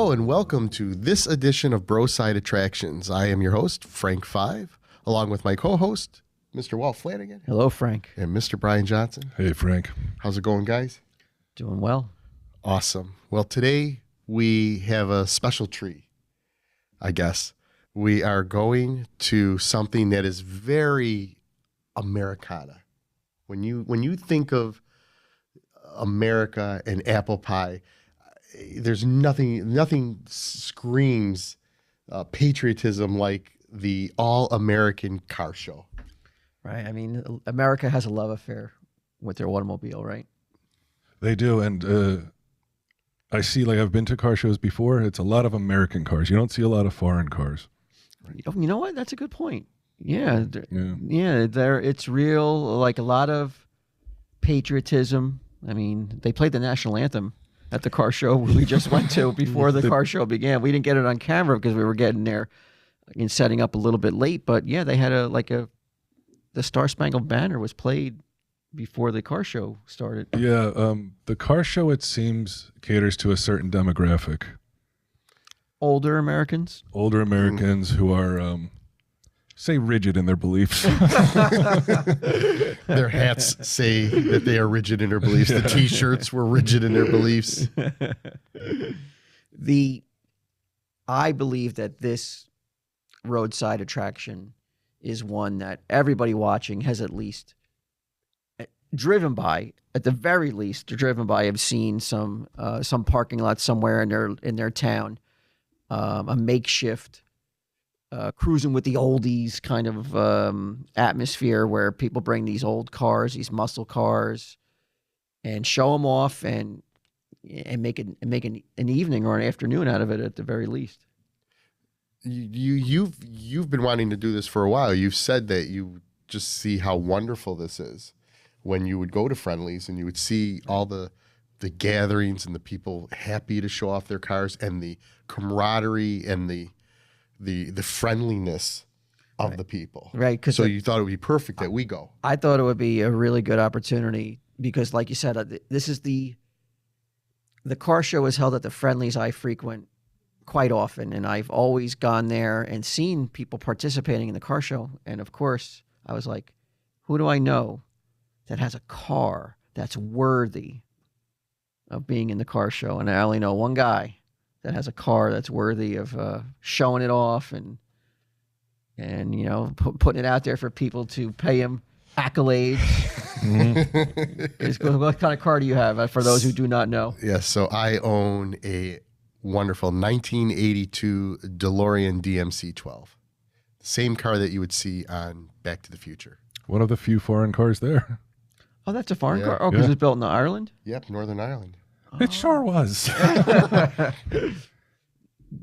Hello and welcome to this edition of Broside Attractions. I am your host, Frank Five, along with my co-host, Mr. Walt Flanagan. Hello, Frank. And Mr. Brian Johnson. Hey, Frank. How's it going, guys? Doing well. Awesome. Well, today we have a special treat, I guess. We are going to something that is very Americana. When you think of America and apple pie, there's nothing screams patriotism like the all-American car show. Right. I mean, America has a love affair with their automobile, right? They do, and I see, like, I've been to car shows before. It's a lot of American cars. You don't see a lot of foreign cars. You know what? That's a good point. Yeah. It's real, like a lot of patriotism. I mean, they played the national anthem at the car show we just went to before the car show began. We didn't get it on camera because we were getting there and setting up a little bit late. But yeah, they had the Star Spangled Banner was played before the car show started. Yeah, the car show, it seems, caters to a certain demographic. Older Americans Who are, say, rigid in their beliefs. Their hats say that they are rigid in their beliefs. The T-shirts were rigid in their beliefs. I believe that this roadside attraction is one that everybody watching has at least driven by. At the very least, driven by. Have seen some parking lot somewhere in their town, a makeshift. Cruising with the oldies kind of atmosphere where people bring these old cars, these muscle cars, and show them off and make an evening or an afternoon out of it at the very least. You've been wanting to do this for a while. You've said that you just see how wonderful this is when you would go to Friendly's and you would see all the gatherings and the people happy to show off their cars and the camaraderie and the friendliness of the people. Right. So you thought it would be perfect that we go. I thought it would be a really good opportunity because, like you said, this is the car show is held at the Friendly's I frequent quite often, and I've always gone there and seen people participating in the car show. And of course, I was like, who do I know that has a car that's worthy of being in the car show? And I only know one guy that has a car that's worthy of showing it off and you know, putting it out there for people to pay him accolades. Mm-hmm. What kind of car do you have, for those who do not know? Yes, so I own a wonderful 1982 Delorean DMC-12. Same car that you would see on Back to the Future. One of the few foreign cars there. Oh, that's a foreign car? Oh, because it's built in Ireland? Yep, Northern Ireland. It sure was.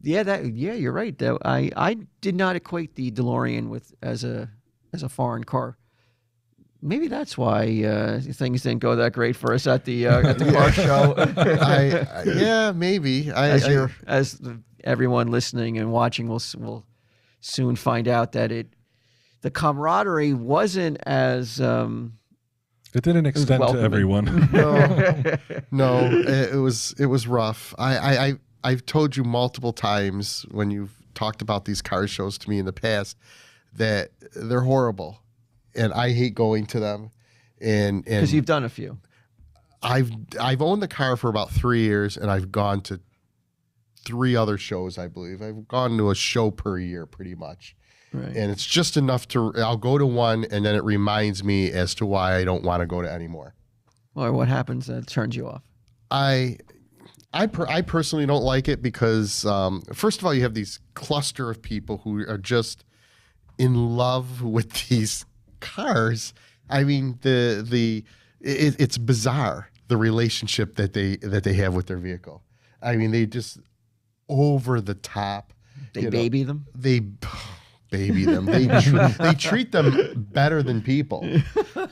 Yeah, you're right. Though I did not equate the DeLorean as a foreign car. Maybe that's why things didn't go that great for us at the car show. Yeah, maybe. As everyone listening and watching will soon find out that the camaraderie wasn't as. It didn't extend to everyone. No, it was rough. I've told you multiple times when you've talked about these car shows to me in the past that they're horrible, and I hate going to them. And because you've done a few. I've owned the car for about 3 years, and I've gone to 3 other shows. I believe I've gone to a show per year, pretty much. Right. And it's just enough I'll go to one, and then it reminds me as to why I don't want to go to any more. Or what happens that turns you off? I personally don't like it because, first of all, you have these cluster of people who are just in love with these cars. I mean, it's bizarre, the relationship that they have with their vehicle. I mean, they just over the top. They baby them? They baby them. They treat them better than people.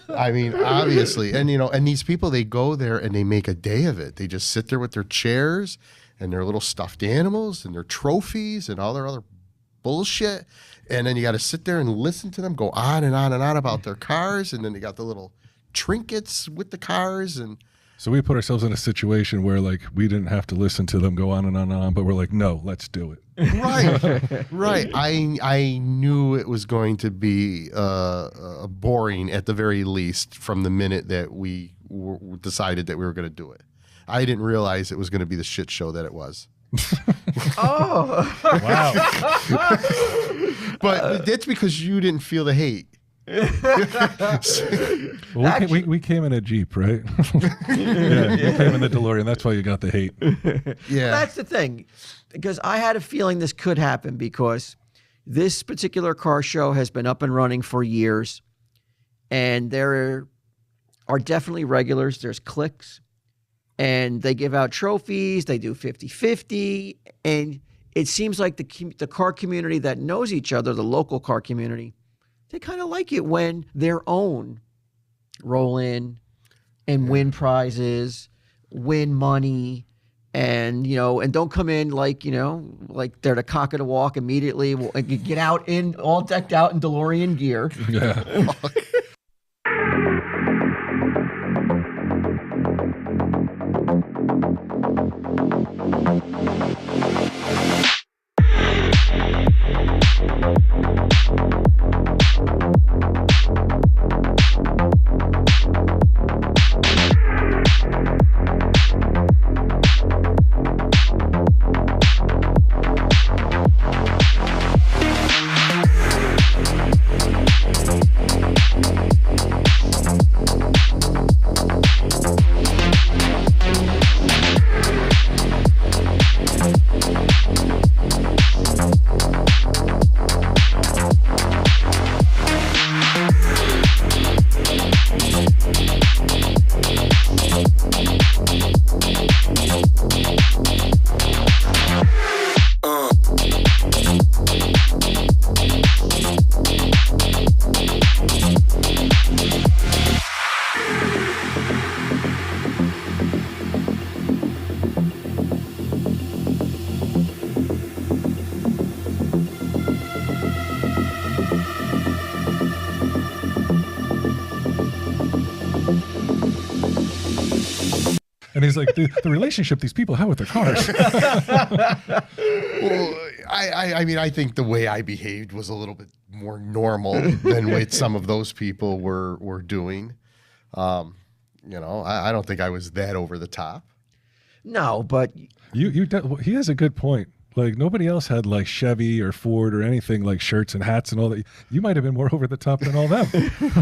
I mean, obviously. And, and these people, they go there and they make a day of it. They just sit there with their chairs and their little stuffed animals and their trophies and all their other bullshit. And then you got to sit there and listen to them go on and on and on about their cars. And then they got the little trinkets with the cars. And So we put ourselves in a situation where like we didn't have to listen to them go on and on and on, but we're like, no, let's do it. Right, right. I knew it was going to be boring at the very least from the minute that we decided that we were going to do it. I didn't realize it was going to be the shit show that it was. Oh, Wow. But that's because you didn't feel the hate. Well, we came in a Jeep, right? Yeah, you came in the DeLorean. That's why you got the hate. Yeah. that's the thing, because I had a feeling this could happen because this particular car show has been up and running for years, and there are definitely regulars. There's cliques, and they give out trophies. They do 50-50, and it seems like the car community that knows each other, the local car community, they kind of like it when their own roll in and win prizes, win money, and and don't come in like like they're the cock of the walk immediately. And get out in all decked out in DeLorean gear. Yeah. And he's like, the relationship these people have with their cars. Well, I mean, I think the way I behaved was a little bit more normal than what some of those people were doing. I don't think I was that over the top. No, but He has a good point. Like nobody else had like Chevy or Ford or anything like shirts and hats and all that. You might have been more over the top than all them.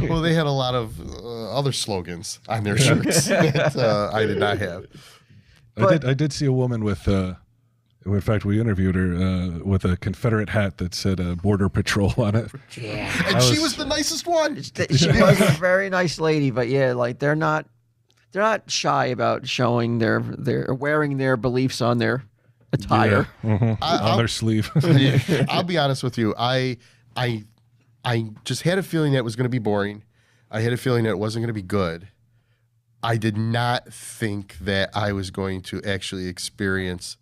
Well, they had a lot of other slogans on their shirts that I did not have. I did see a woman with, in fact, we interviewed her with a Confederate hat that said Border Patrol on it. yeah, And she was the nicest one. she was a very nice lady. But yeah, like they're not shy about showing their wearing their beliefs on their attire. Yeah, on their sleeve. I'll be honest with you. I just had a feeling that it was going to be boring. I had a feeling that it wasn't going to be good. I did not think that I was going to actually experience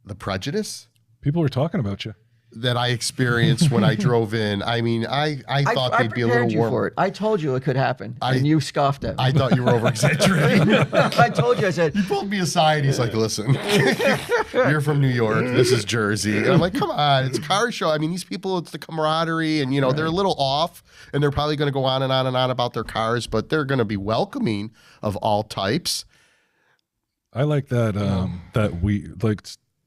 the prejudice People were talking about you. that I experienced when I drove in. I mean, I thought they'd be a little prepared you warmer. for it. I told you it could happen, and you scoffed at me. I thought you were over exaggerating. I told you. I said, He pulled me aside. He's like, listen, you're from New York. This is Jersey. And I'm like, come on. It's a car show. I mean, these people, it's the camaraderie. And, they're a little off. And they're probably going to go on and on and on about their cars. But they're going to be welcoming of all types. I like that that we like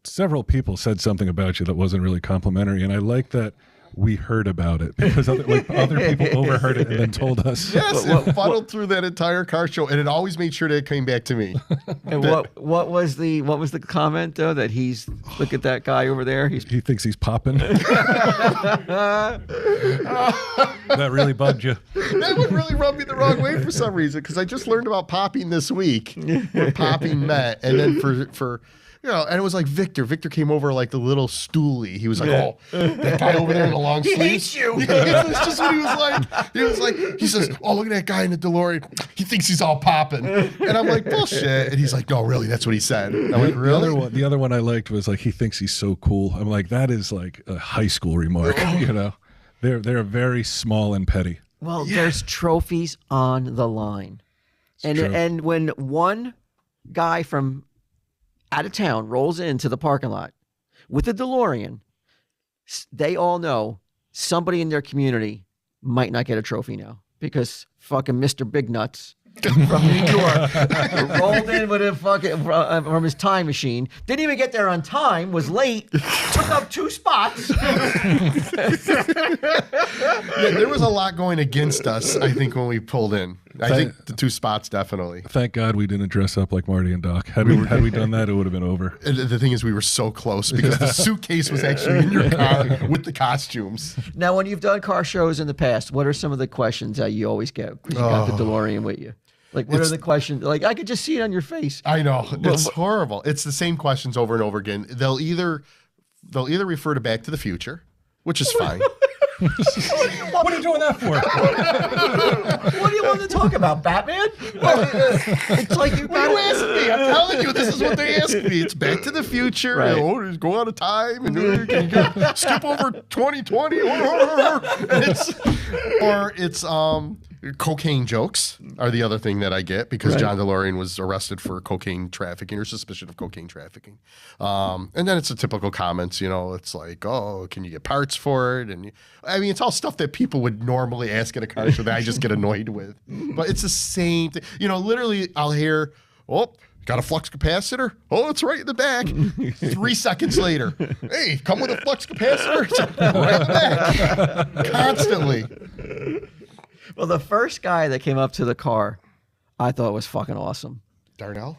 several people said something about you that wasn't really complimentary, and I like that we heard about it because other people overheard it and then told us. Yes, it funneled through that entire car show, and it always made sure that it came back to me. and what was the comment though, that he's, look at that guy over there, He thinks he's popping. That really bugged you. That would really rub me the wrong way for some reason, because I just learned about popping this week, where popping met, and then for and it was like Victor. Victor came over like the little stoolie. He was like, "Oh, that guy over there in the long sleeves. He hates you." That's just what he was like. He says, "Oh, look at that guy in the DeLorean. He thinks he's all popping." And I'm like, "Bullshit." And he's like, "No, really, that's what he said." And I'm like, "Really?" The other one I liked was like, he thinks he's so cool. I'm like, that is like a high school remark. They're very small and petty. Well, there's trophies on the line. And true. and when one guy from out of town rolls into the parking lot with a DeLorean, they all know somebody in their community might not get a trophy now because fucking Mr. Big Nuts from New York rolled in with a fucking from his time machine. Didn't even get there on time. Was late. Took up 2 spots. Yeah, there was a lot going against us, I think, when we pulled in. I think the 2 spots definitely. Thank God we didn't dress up like Marty and Doc. Had we done that, it would have been over. And the thing is, we were so close because the suitcase was actually in your car with the costumes. Now, when you've done car shows in the past, what are some of the questions that you always get because you got the DeLorean with you? Like, what are the questions? Like, I could just see it on your face. I know. It's horrible. It's the same questions over and over again. They'll either refer to Back to the Future, which is fine. What are you doing that for? What do you want to talk about, Batman? It's like What do you ask me? I'm telling you, this is what they ask me. It's Back to the Future. Right. Oh, just go out of time and can you skip over 2020? Or it's cocaine jokes are the other thing that I get because John DeLorean was arrested for cocaine trafficking or suspicion of cocaine trafficking. And then it's the typical comments, it's like, oh, can you get parts for it? And I mean, it's all stuff that people would normally ask at a car show that I just get annoyed with. But it's the same thing. Literally I'll hear, oh, got a flux capacitor? Oh, it's right in the back. 3 seconds later, hey, come with a flux capacitor? It's right in the back. Constantly. Well, the first guy that came up to the car, I thought was fucking awesome. Darnell?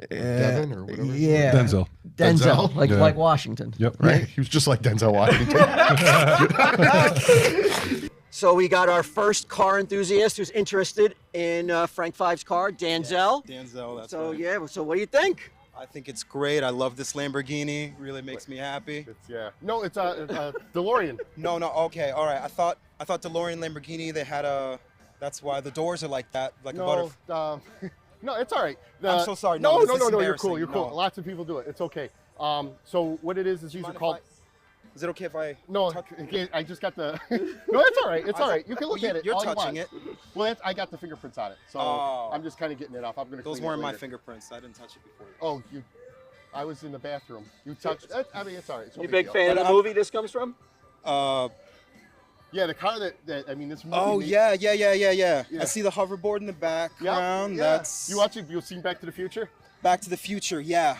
Devin or whatever? Yeah. Denzel. Denzel, Denzel? like Washington. Yep. Right? He was just like Denzel Washington. So we got our first car enthusiast who's interested in Frank Five's car, Denzel. Denzel, that's So right. yeah, so what do you think? I think it's great. I love this Lamborghini. Really makes me happy. No, it's a DeLorean. No, okay, all right. I thought DeLorean Lamborghini. They had That's why the doors are like that, like a butterfly. No, it's all right. I'm so sorry. No, this is you're cool. You're embarrassing. cool. Lots of people do it. It's okay. So what it is these are called. Is it okay if I? No, I just got the. No, it's all right. It's all right. You can look at it. You're all you touching want. it. Well, I got the fingerprints on it, so I'm just kind of getting it off. I'm gonna. Those clean weren't it my later. fingerprints. I didn't touch it before. Oh, I was in the bathroom. You touched. I mean, it's all right. It's no You big big deal. fan of the movie this comes from? Yeah, the car that I mean, this movie. Oh made- yeah. Yeah. I see the hoverboard in the background. Yeah. That's You watch it? You've seen Back to the Future? Back to the Future. Yeah.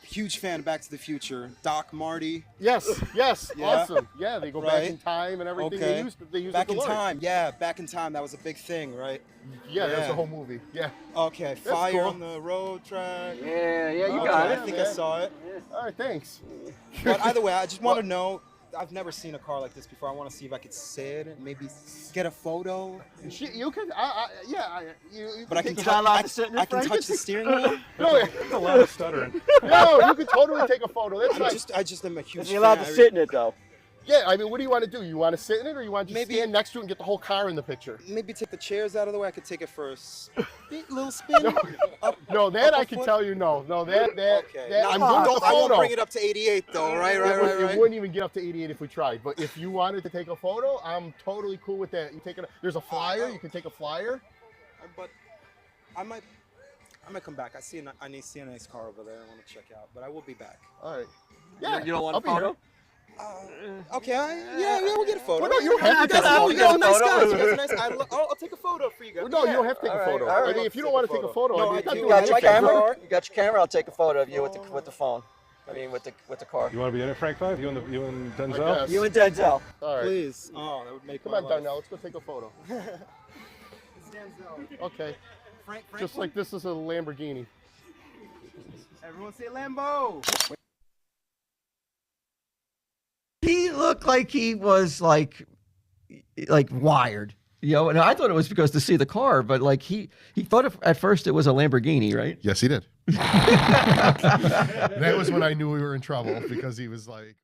Huge fan of Back to the Future. Doc, Marty. Yes. Yeah. Awesome. Yeah, they go back Right. in time and everything. Okay. They use Back the in DeLorean. time. Yeah, Back in Time. That was a big thing, right? Yeah, that's Yeah. the whole movie. Yeah. Okay. Fire cool. on the road track. Yeah, you Okay, got I it. think I saw it. All right, thanks. But either way, I just want to know. I've never seen a car like this before. I want to see if I could sit and maybe get a photo. You can, you But I can take not allowed touch. to sit in it, I can Frank? touch the steering wheel. no, That's a lot of stuttering. no, you can totally take a photo. That's fine. I just am a huge. You're allowed to fan. sit in it though. Yeah, I mean, what do you want to do? You want to sit in it, or you want to just Maybe- stand next to it and get the whole car in the picture? Maybe take the chairs out of the way. I could take it for a little spin. No, that Up a I can foot? tell you no. Okay. That I'm I doing the won't photo. bring it up to 88 though. Right. It wouldn't even get up to 88 if we tried. But if you wanted to take a photo, I'm totally cool with that. You take it. There's a flyer. You can take a flyer. But I might come back. I see a nice car over there. I want to check out. But I will be back. All right. Yeah. You don't want I'll a be here. photo? Okay. Yeah. We'll get a photo. Well, no, you don't have to You guys take a photo. you guys are nice Photo. guys. You guys are nice. I'll take a photo for you guys. No, you don't have to take a photo. all right. I mean, if you don't want to take a photo, No, I mean, I it's not do. doing You got your anything. camera? You got your camera? I'll take a photo of you with the phone. I mean, with the car. You want to be in it, Frank Five? You and I Denzel? guess. You and Denzel. All right. Please. Oh, that would make Come my on, life. Darnell. Let's go take a photo. It's Denzel. Okay. Frank. Just like this is a Lamborghini. Everyone say Lambo. He looked like he was like wired. And I thought it was because to see the car, but like he thought at first it was a Lamborghini, right? Yes, he did. That was when I knew we were in trouble because he was like.